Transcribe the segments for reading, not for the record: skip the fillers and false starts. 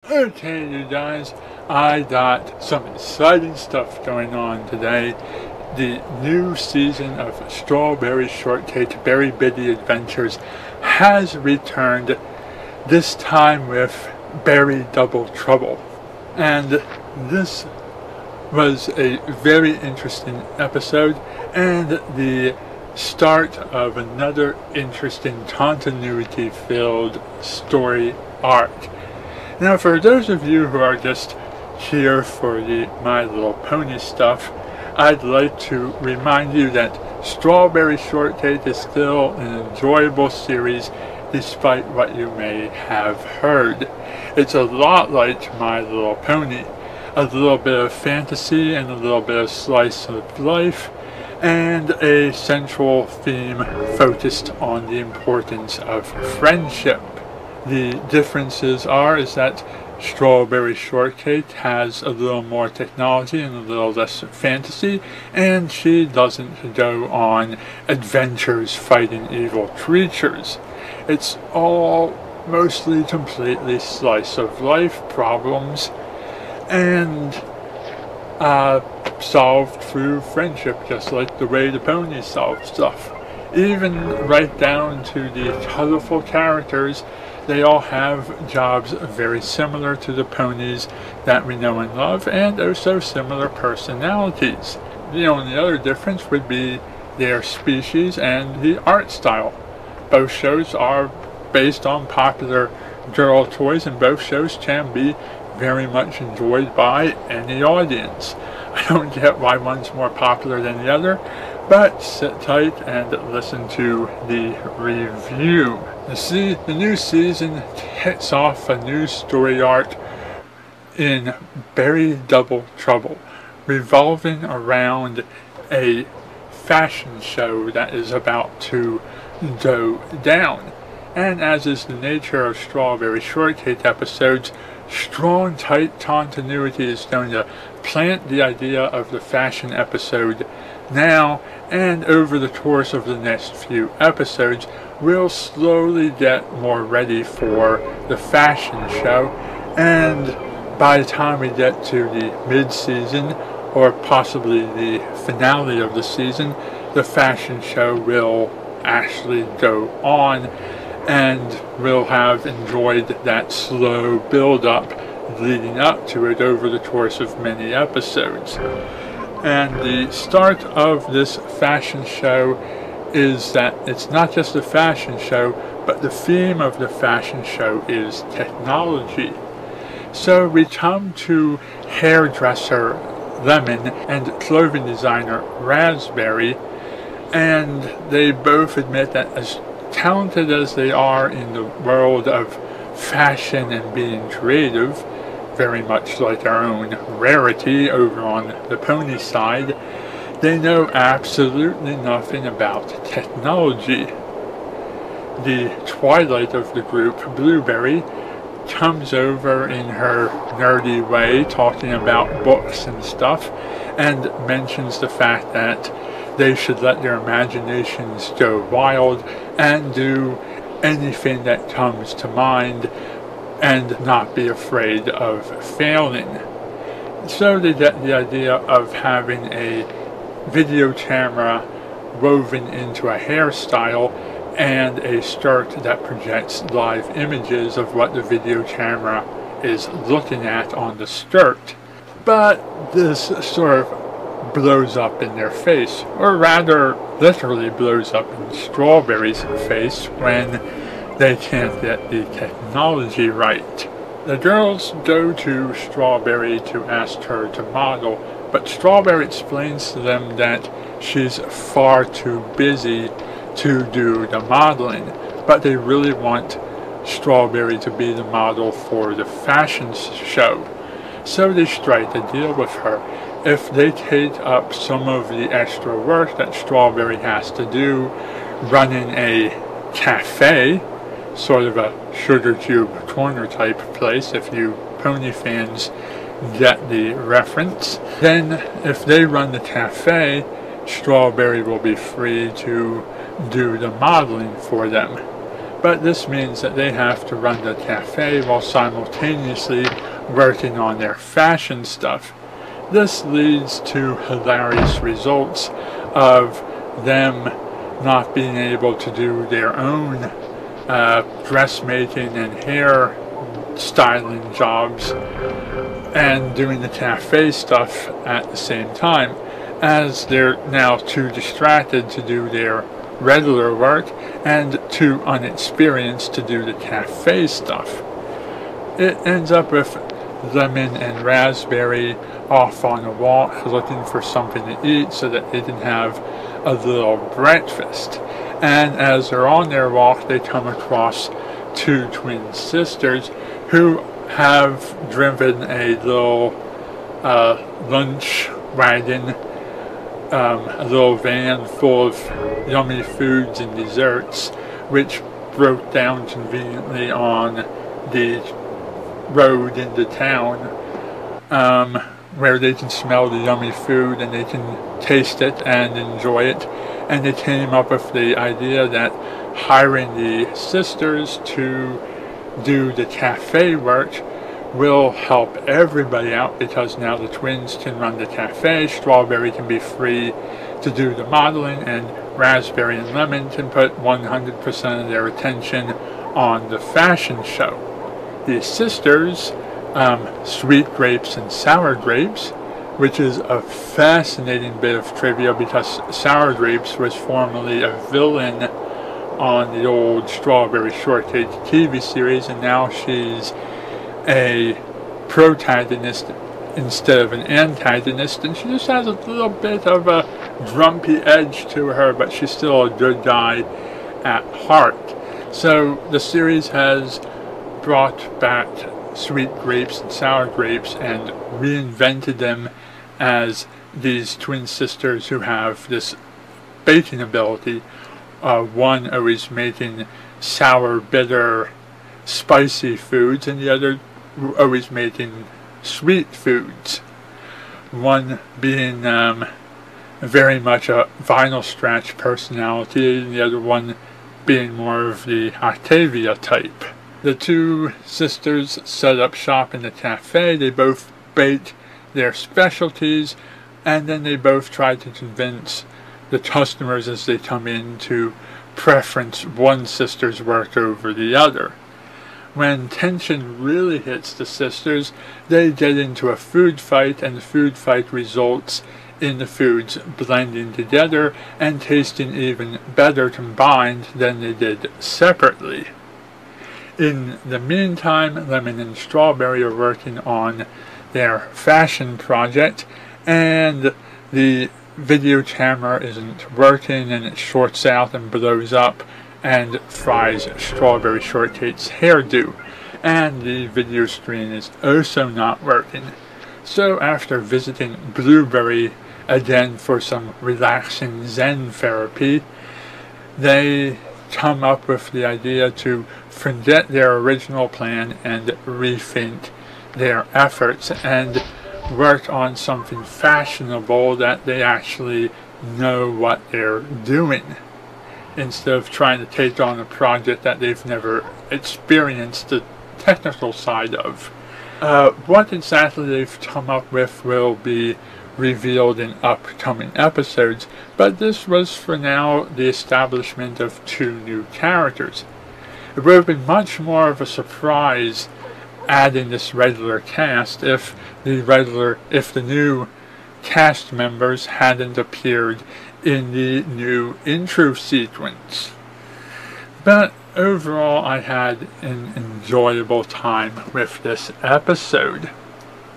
Okay, you guys, I got some exciting stuff going on today. The new season of Strawberry Shortcake Berry Bitty Adventures has returned, this time with Berry Double Trouble. And this was a very interesting episode and the start of another interesting continuity-filled story arc. Now, for those of you who are just here for the My Little Pony stuff, I'd like to remind you that Strawberry Shortcake is still an enjoyable series despite what you may have heard. It's a lot like My Little Pony. A little bit of fantasy and a little bit of slice of life, and a central theme focused on the importance of friendship. The differences is that Strawberry Shortcake has a little more technology and a little less fantasy, and she doesn't go on adventures fighting evil creatures. It's all mostly completely slice of life problems and solved through friendship, just like the way the ponies solve stuff. Even right down to the colorful characters, they all have jobs very similar to the ponies that we know and love, and also similar personalities. The only other difference would be their species and the art style. Both shows are based on popular girl toys, and both shows can be very much enjoyed by any audience. I don't get why one's more popular than the other, but sit tight and listen to the review. The new season hits off a new story arc in Berry Double Trouble, revolving around a fashion show that is about to go down. And as is the nature of Strawberry Shortcake episodes, strong, tight continuity is going to plant the idea of the fashion episode now, and over the course of the next few episodes, we'll slowly get more ready for the fashion show, and by the time we get to the mid-season, or possibly the finale of the season, the fashion show will actually go on, and we'll have enjoyed that slow build-up leading up to it over the course of many episodes. And the start of this fashion show is that it's not just a fashion show, but the theme of the fashion show is technology. So we come to hairdresser Lemon and clothing designer Raspberry, and they both admit that as talented as they are in the world of fashion and being creative, very much like our own Rarity over on the pony side, they know absolutely nothing about technology. The twilight of the group, Blueberry, comes over in her nerdy way, talking about books and stuff, and mentions the fact that they should let their imaginations go wild and do anything that comes to mind and not be afraid of failing. So they get the idea of having a video camera woven into a hairstyle and a skirt that projects live images of what the video camera is looking at on the skirt. But this sort of blows up in their face, or rather literally blows up in Strawberry's face when they can't get the technology right. The girls go to Strawberry to ask her to model, but Strawberry explains to them that she's far too busy to do the modeling, but they really want Strawberry to be the model for the fashion show. So they strike a deal with her. If they take up some of the extra work that Strawberry has to do running a cafe, sort of a sugar cube corner type place, if you pony fans get the reference, then if they run the cafe, Strawberry will be free to do the modeling for them. but this means that they have to run the cafe while simultaneously working on their fashion stuff. This leads to hilarious results of them not being able to do their own dressmaking and hair styling jobs and doing the cafe stuff at the same time, as they're now too distracted to do their regular work and too unexperienced to do the cafe stuff. It ends up with Lemon and Raspberry off on a walk looking for something to eat so that they can have a little breakfast. And as they're on their walk, they come across two twin sisters who have driven a little lunch wagon, a little van full of yummy foods and desserts, which broke down conveniently on the road into town, where they can smell the yummy food and they can taste it and enjoy it. And they came up with the idea that hiring the sisters to do the cafe work will help everybody out, because now the twins can run the cafe, Strawberry can be free to do the modeling, and Raspberry and Lemon can put 100% of their attention on the fashion show. The sisters, Sweet Grapes and Sour Grapes, which is a fascinating bit of trivia because Sour Grapes was formerly a villain on the old Strawberry Shortcake TV series, and now she's a protagonist instead of an antagonist, and she just has a little bit of a grumpy edge to her, but she's still a good guy at heart. So the series has brought back Sweet Grapes and Sour Grapes and reinvented them as these twin sisters who have this baking ability, one always making sour, bitter, spicy foods, and the other always making sweet foods. One being very much a vinyl scratch personality, and the other one being more of the Octavia type. The two sisters set up shop in the cafe. They both bake their specialties, and then they both try to convince the customers as they come in to preference one sister's work over the other. When tension really hits the sisters, they get into a food fight, and the food fight results in the foods blending together and tasting even better combined than they did separately. In the meantime, Lemon and Strawberry are working on their fashion project, and the video camera isn't working, and it shorts out and blows up and fries Strawberry Shortcake's hairdo, and the video screen is also not working. So after visiting Blueberry again for some relaxing Zen therapy, they come up with the idea to forget their original plan and rethink their efforts and work on something fashionable that they actually know what they're doing, instead of trying to take on a project that they've never experienced the technical side of. What exactly they've come up with will be revealed in upcoming episodes, but this was for now the establishment of two new characters. It would have been much more of a surprise adding this regular cast if the new cast members hadn't appeared in the new intro sequence. But overall, I had an enjoyable time with this episode. I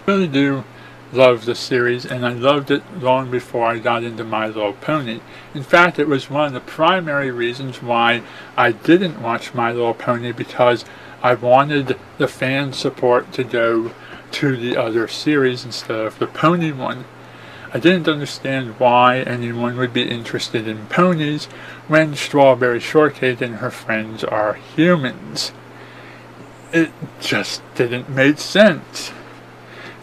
really do love the series, and I loved it long before I got into My Little Pony. In fact, it was one of the primary reasons why I didn't watch My Little Pony, because I wanted the fan support to go to the other series instead of the pony one. I didn't understand why anyone would be interested in ponies when Strawberry Shortcake and her friends are humans. It just didn't make sense.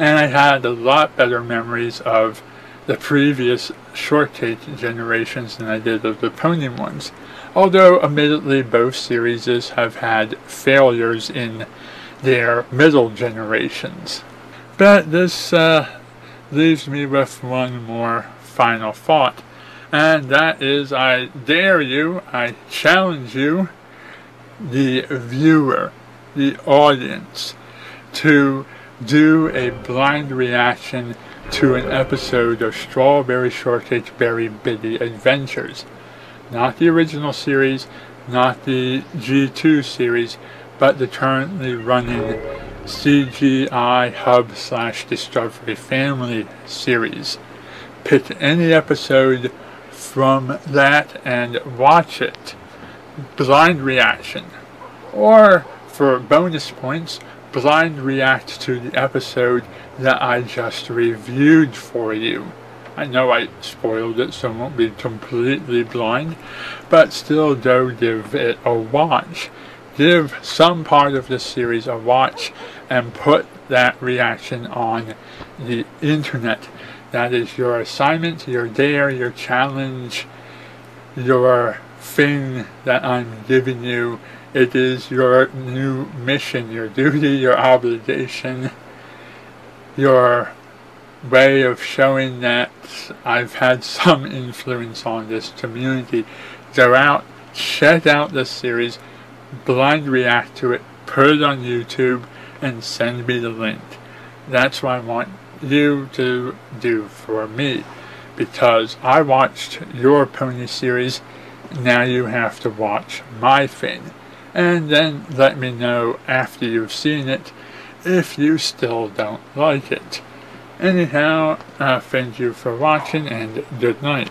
And I had a lot better memories of the previous Shortcake generations than I did of the pony ones. although admittedly both series have had failures in their middle generations. But this leaves me with one more final thought, and that is, I dare you, I challenge you, the viewer, the audience, to do a blind reaction to an episode of Strawberry Shortcake Berry Bitty Adventures. Not the original series, not the G2 series, but the currently running CGI Hub/Discovery Family series. Pick any episode from that and watch it. Blind reaction. Or, for bonus points, blind react to the episode that I just reviewed for you. I know I spoiled it, so I won't be completely blind, but still do give it a watch. Give some part of this series a watch and put that reaction on the internet. That is your assignment, your dare, your challenge, your thing that I'm giving you. It is your new mission, your duty, your obligation, your way of showing that I've had some influence on this community. Go out, check out this series, blind react to it, put it on YouTube, and send me the link. That's what I want you to do for me, because I watched your pony series. Now you have to watch my thing, and then let me know after you've seen it if you still don't like it. Anyhow, thank you for watching, and good night.